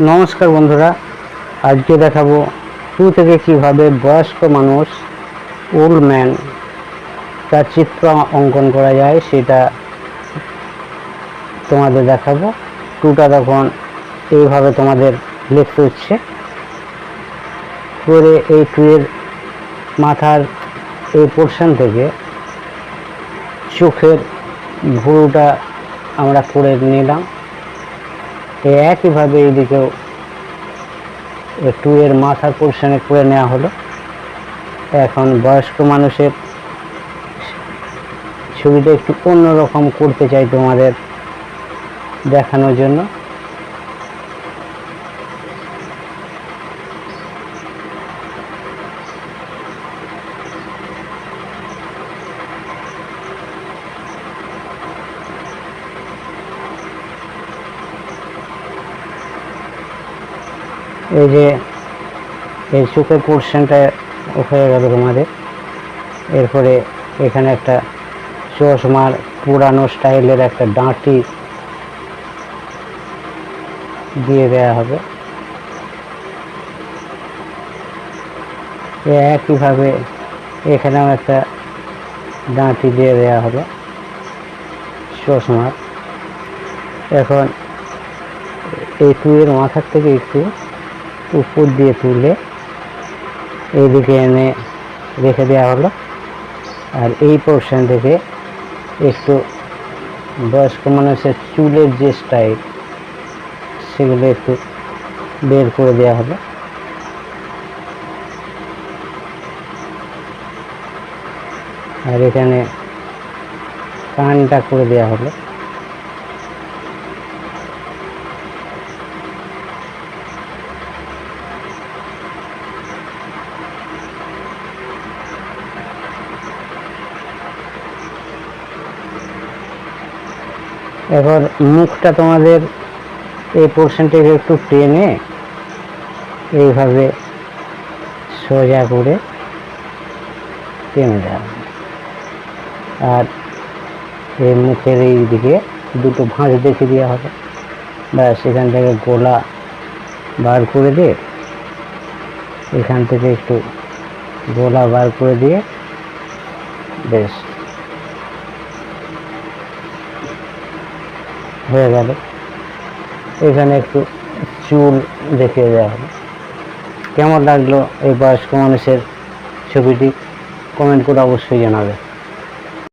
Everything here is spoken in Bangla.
নমস্কার বন্ধুরা, আজকে দেখাবো টু থেকে কিভাবে বয়স্ক মানুষ ওল্ড ম্যান তার চিত্র অঙ্কন করা যায় সেটা তোমাদের দেখাবো। টুটা তখন এইভাবে তোমাদের লিখতে হচ্ছে করে এই টুয়ের মাথার এই পোর্শন থেকে চোখের ভুরুটা আমরা করে নিলাম। একইভাবে এইদিকেও টুয়ের মাথার পোর্শনে করে নেওয়া হলো। এখন বয়স্ক মানুষের ছবিটা একটু অন্যরকম করতে চাই তোমাদের দেখানোর জন্য। এই যে এই চোখের পোর্শনটা হয়ে গেল তোমাদের। এরপরে এখানে একটা চশমার পুরানো স্টাইলের একটা ডাঁটি দিয়ে দেওয়া হবে। একইভাবে এখানেও একটা ডাঁটি দিয়ে দেওয়া হবে চশমার। এখন এই টুয়ের মাথার থেকে একটু উপর দিয়ে তুলে এইদিকে এনে রেখে দেওয়া হলো। আর এই পোর্শন থেকে একটু বয়স্ক মানুষের চুলের যে স্টাইল সেগুলো একটু বের করে দেওয়া হলো। আর এখানে কানটা করে দেওয়া হলো। এবার মুখটা তোমাদের এই পোর্শনটাকে একটু টেনে এইভাবে সোজা করে টেনে দেওয়া, আর এই মুখের এই দিকে দুটো ভাঁজ দেখে দেওয়া হবে। ব্যাস, এখান থেকে গলা বার করে দিয়ে এখান থেকে একটু গলা বার করে দিয়ে বেশ হয়ে গেল। এখানে একটু চুল দেখিয়ে দেওয়া হবে। কেমন লাগলো এই বয়স্ক মানুষের ছবিটি কমেন্ট করে অবশ্যই জানাবে।